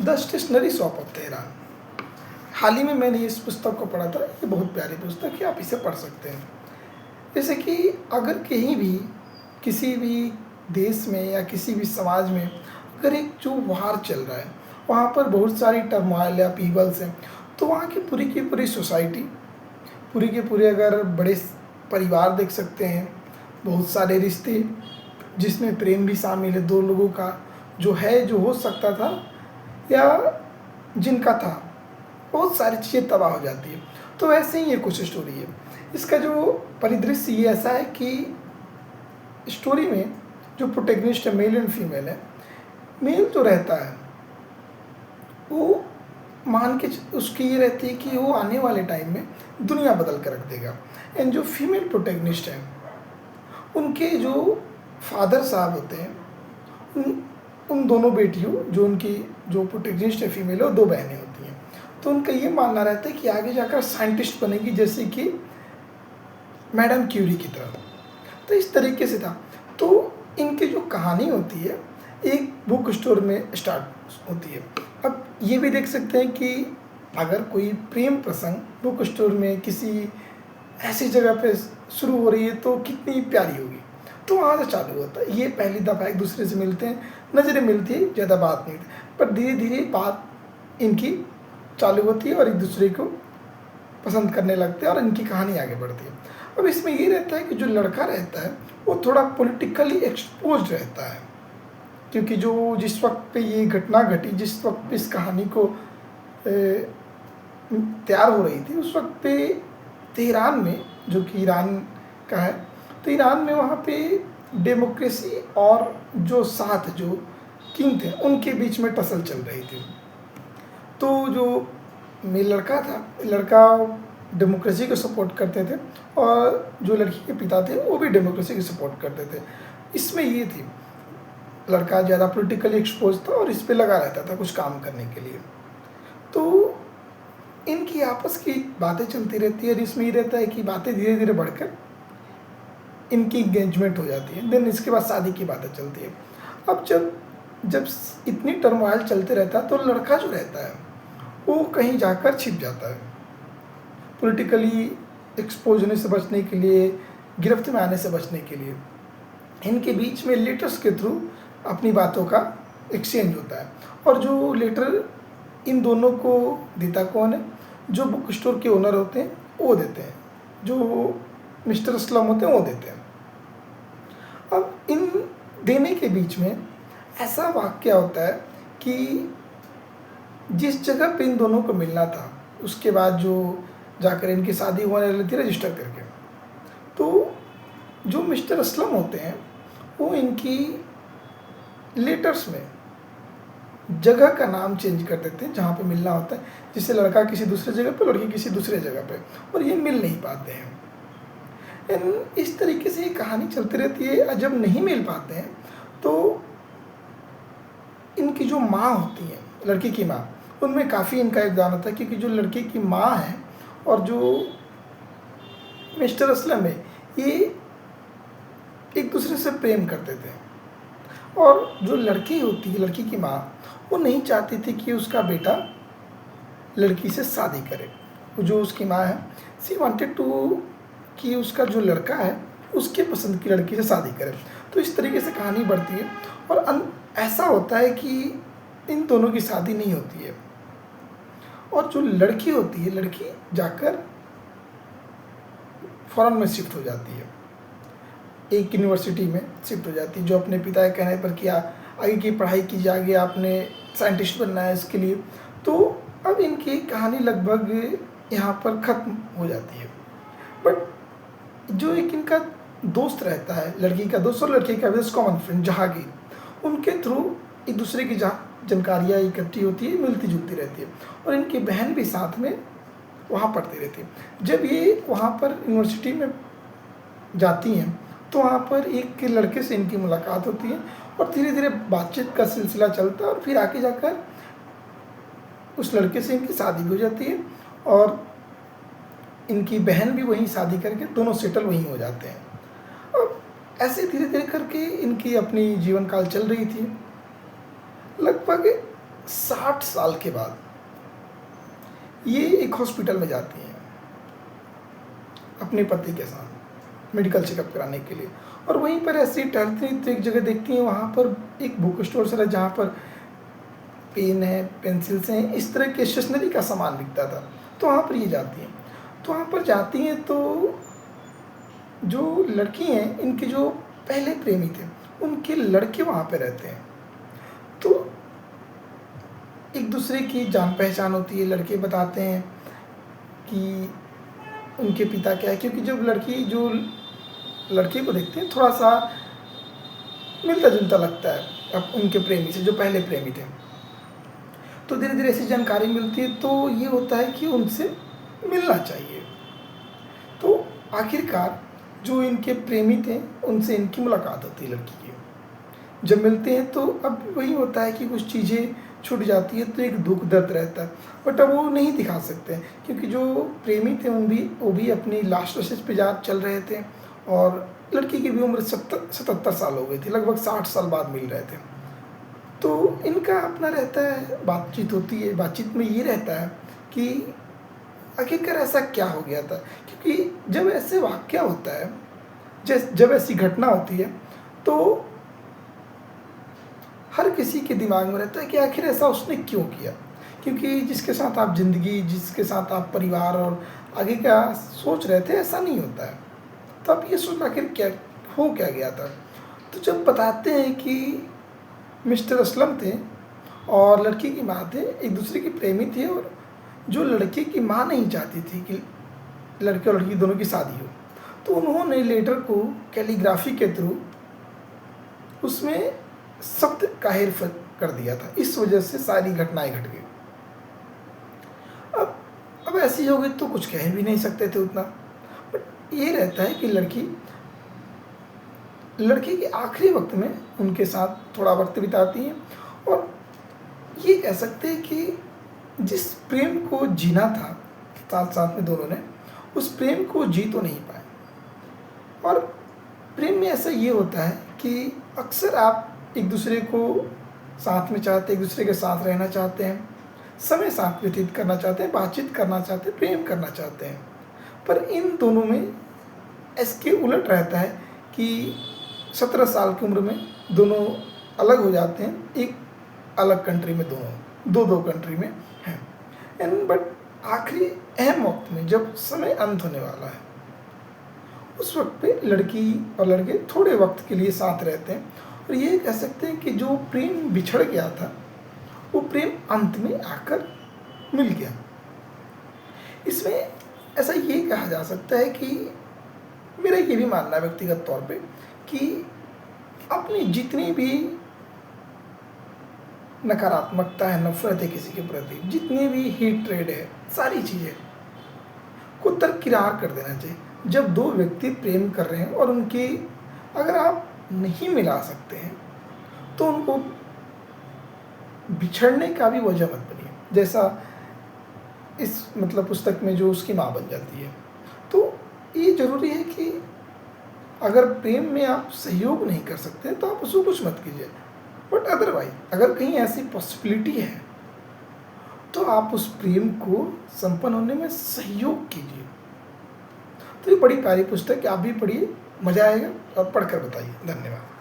The stationery shop of Tehran. हाल ही में मैंने इस पुस्तक को पढ़ा था। ये बहुत प्यारी पुस्तक है, आप इसे पढ़ सकते हैं। जैसे कि अगर कहीं भी किसी भी देश में या किसी भी समाज में अगर एक जो वार चल रहा है, वहाँ पर बहुत सारी टर्मोइल या पीपल्स हैं, तो वहाँ की पूरी सोसाइटी, पूरी के पूरे अगर बड़े परिवार देख सकते हैं, बहुत सारे रिश्ते जिसमें प्रेम भी शामिल है, दो लोगों का जो है, जो हो सकता था या जिनका था, बहुत सारी चीज़ें तबाह हो जाती है। तो वैसे ही ये कुछ स्टोरी है। इसका जो परिदृश्य ये ऐसा है कि स्टोरी में जो प्रोटैगनिस्ट है, मेल एंड फीमेल है। मेल जो रहता है वो मान के उसकी ये रहती है कि वो आने वाले टाइम में दुनिया बदल कर रख देगा। एंड जो फीमेल प्रोटैगनिस्ट हैं, उनके जो फादर साहब होते हैं, उन दोनों बेटियों, जो उनकी जो प्रोटैगनिस्ट है फीमेल है, वो दो बहनें होती हैं। तो उनका ये मानना रहता है कि आगे जाकर साइंटिस्ट बनेगी, जैसे कि मैडम क्यूरी की तरह। तो इस तरीके से था। तो इनकी जो कहानी होती है एक बुक स्टोर में स्टार्ट होती है। अब ये भी देख सकते हैं कि अगर कोई प्रेम प्रसंग बुक स्टोर में किसी ऐसी जगह पे शुरू हो रही है तो कितनी प्यारी होगी। तो वहाँ से चालू होता है। ये पहली दफ़ा एक दूसरे से मिलते हैं, नज़रें मिलती है, ज़्यादा बात नहीं होती, पर धीरे धीरे बात इनकी चालू होती है और एक दूसरे को पसंद करने लगते हैं और इनकी कहानी आगे बढ़ती है। अब इसमें ये रहता है कि जो लड़का रहता है वो थोड़ा पॉलिटिकली एक्सपोज्ड रहता है, क्योंकि जो जिस वक्त पे ये घटना घटी, जिस वक्त पे इस कहानी को तैयार हो रही थी, उस वक्त पे तेहरान में, जो कि ईरान का है, तो ईरान में वहाँ पे डेमोक्रेसी और जो साथ जो किंग थे उनके बीच में टसल चल रही थी। तो जो मेरा लड़का था, लड़का डेमोक्रेसी को सपोर्ट करते थे और जो लड़की के पिता थे वो भी डेमोक्रेसी को सपोर्ट करते थे। इसमें ये थी, लड़का ज़्यादा पॉलिटिकली एक्सपोज था और इस पे लगा रहता था कुछ काम करने के लिए। तो इनकी आपस की बातें चलती रहती है और इसमें ये रहता है कि बातें धीरे धीरे बढ़कर इनकी एंगेजमेंट हो जाती है। देन इसके बाद शादी की बातें चलती है। अब जब जब इतनी टर्मोइल चलते रहता है तो लड़का जो रहता है वो कहीं जाकर छिप जाता है, पॉलिटिकली एक्सपोज होने से बचने के लिए, गिरफ्त में आने से बचने के लिए। इनके बीच में लेटर्स के थ्रू अपनी बातों का एक्सचेंज होता है और जो लेटर इन दोनों को देता कौन है? जो बुक स्टोर के ओनर होते हैं वो देते हैं, जो मिस्टर असलम होते हैं वो देते हैं। अब इन देने के बीच में ऐसा वाक़या होता है कि जिस जगह पे इन दोनों को मिलना था, उसके बाद जो जाकर इनकी शादी होने वाली थी रजिस्टर करके, तो जो मिस्टर असलम होते हैं वो इनकी लेटर्स में जगह का नाम चेंज कर देते हैं जहाँ पे मिलना होता है। जिससे लड़का किसी दूसरे जगह पे, लड़की किसी दूसरे जगह पे, और ये मिल नहीं पाते हैं। इस तरीके से ये कहानी चलती रहती है। और जब नहीं मिल पाते हैं तो इनकी जो माँ होती है, लड़की की माँ, उनमें काफ़ी इनका योगदान होता है, क्योंकि जो लड़की की माँ है और जो मिस्टर असलम है, ये एक दूसरे से प्रेम करते थे। और जो लड़की होती है, लड़की की माँ, वो नहीं चाहती थी कि उसका बेटा लड़की से शादी करे। जो उसकी माँ है, सी वांटेड टू कि उसका जो लड़का है उसके पसंद की लड़की से शादी करे। तो इस तरीके से कहानी बढ़ती है और ऐसा होता है कि इन दोनों की शादी नहीं होती है और जो लड़की होती है, लड़की जाकर फॉरेन में शिफ्ट हो जाती है, एक यूनिवर्सिटी में शिफ्ट हो जाती है, जो अपने पिता के कहने पर किया आगे की पढ़ाई की जाएगी, आपने साइंटिस्ट बनना है इसके लिए। तो अब इनकी कहानी लगभग यहाँ पर ख़त्म हो जाती है। बट जो एक इनका दोस्त रहता है, लड़की का दोस्त और लड़की का बेस्ट कॉमन फ्रेंड जहांगीर, उनके थ्रू एक दूसरे की जानकारियाँ इकट्ठी होती है, मिलती जुलती रहती है और इनकी बहन भी साथ में वहाँ पढ़ती रहती है। जब ये वहाँ पर यूनिवर्सिटी में जाती हैं तो वहाँ पर एक लड़के से इनकी मुलाकात होती है और धीरे धीरे बातचीत का सिलसिला चलता है और फिर आगे जाकर उस लड़के से इनकी शादी भी हो जाती है और इनकी बहन भी वहीं शादी करके दोनों सेटल वहीं हो जाते हैं। अब ऐसे धीरे धीरे करके इनकी अपनी जीवन काल चल रही थी। लगभग 60 साल के बाद ये एक हॉस्पिटल में जाती हैं अपने पति के साथ मेडिकल चेकअप कराने के लिए, और वहीं पर ऐसे ही टहलती तो एक जगह देखती हैं वहाँ पर एक बुक स्टोर है जहाँ पर पेन है, पेंसिल्स हैं, इस तरह के स्टेशनरी का सामान बिकता था। तो वहाँ पर ये जाती हैं। तो वहाँ पर जाती हैं तो जो लड़की हैं, इनके जो पहले प्रेमी थे, उनके लड़के वहाँ पे रहते हैं। तो एक दूसरे की जान पहचान होती है। लड़के बताते हैं कि उनके पिता क्या है, क्योंकि जब लड़की जो लड़के को देखते हैं थोड़ा सा मिलता जुलता लगता है अब उनके प्रेमी से, जो पहले प्रेमी थे। तो धीरे धीरे ऐसी जानकारी मिलती है, तो ये होता है कि उनसे मिलना चाहिए। तो आखिरकार जो इनके प्रेमी थे उनसे इनकी मुलाकात होती है लड़की की। जब मिलते हैं तो अब वही होता है कि कुछ चीज़ें छूट जाती है, तो एक दुख दर्द रहता है, बट अब वो नहीं दिखा सकते हैं क्योंकि जो प्रेमी थे वो भी अपनी लास्ट स्टेज पे चल रहे थे, और लड़की की भी उम्र 77 साल हो गई थी, लगभग 60 साल बाद मिल रहे थे। तो इनका अपना रहता है, बातचीत होती है। बातचीत में ये रहता है कि आखिरकार ऐसा क्या हो गया था, क्योंकि जब ऐसे वाक़या होता है, जब ऐसी घटना होती है, तो हर किसी के दिमाग में रहता है कि आखिर ऐसा उसने क्यों किया, क्योंकि जिसके साथ आप ज़िंदगी, जिसके साथ आप परिवार और आगे का सोच रहे थे, ऐसा नहीं होता है। तो आप ये सोचना आखिर क्या गया था। तो जब बताते हैं कि मिस्टर असलम थे और लड़की की माँ थे, एक दूसरे की प्रेमी थे, और जो लड़के की माँ नहीं चाहती थी कि लड़के और लड़की दोनों की शादी हो, तो उन्होंने लेटर को कैलीग्राफी के थ्रू उसमें शब्द का हेरफेर कर दिया था। इस वजह से सारी घटनाएं घट गई। अब ऐसी हो गई तो कुछ कह भी नहीं सकते थे उतना, बट ये रहता है कि लड़की के आखिरी वक्त में उनके साथ थोड़ा वक्त बिताती हैं, और ये कह सकते हैं कि जिस प्रेम को जीना था साथ साथ में दोनों ने, उस प्रेम को जी तो नहीं पाए। और प्रेम में ऐसा ये होता है कि अक्सर आप एक दूसरे को साथ में चाहते हैं, एक दूसरे के साथ रहना चाहते हैं, समय साथ व्यतीत करना चाहते हैं, बातचीत करना चाहते हैं, प्रेम करना चाहते हैं। पर इन दोनों में इसके उलट रहता है कि 17 साल की उम्र में दोनों अलग हो जाते हैं, एक अलग कंट्री में, दोनों दो कंट्री में हैं। एंड बट आखिरी अहम वक्त में जब समय अंत होने वाला है, उस वक्त पे लड़की और लड़के थोड़े वक्त के लिए साथ रहते हैं, और ये कह सकते हैं कि जो प्रेम बिछड़ गया था वो प्रेम अंत में आकर मिल गया। इसमें ऐसा ये कहा जा सकता है कि मेरा ये भी मानना है व्यक्तिगत तौर पे कि अपनी जितनी भी नकारात्मकता है, नफरत है किसी के प्रति, जितनी भी हेट्रेड है, सारी चीज़ें को दरकिनार कर देना चाहिए। जब दो व्यक्ति प्रेम कर रहे हैं और उनकी अगर आप नहीं मिला सकते हैं तो उनको बिछड़ने का भी वजह मत बनिए, जैसा इस पुस्तक में जो उसकी माँ बन जाती है। तो ये ज़रूरी है कि अगर प्रेम में आप सहयोग नहीं कर सकते तो आप उसको कुछ मत कीजिए, बट अदरवाइज अगर कहीं ऐसी पॉसिबिलिटी है तो आप उस प्रेम को संपन्न होने में सहयोग कीजिए। तो ये बड़ी प्यारी पुस्तक है, आप भी पढ़िए, मज़ा आएगा, और पढ़कर बताइए। धन्यवाद।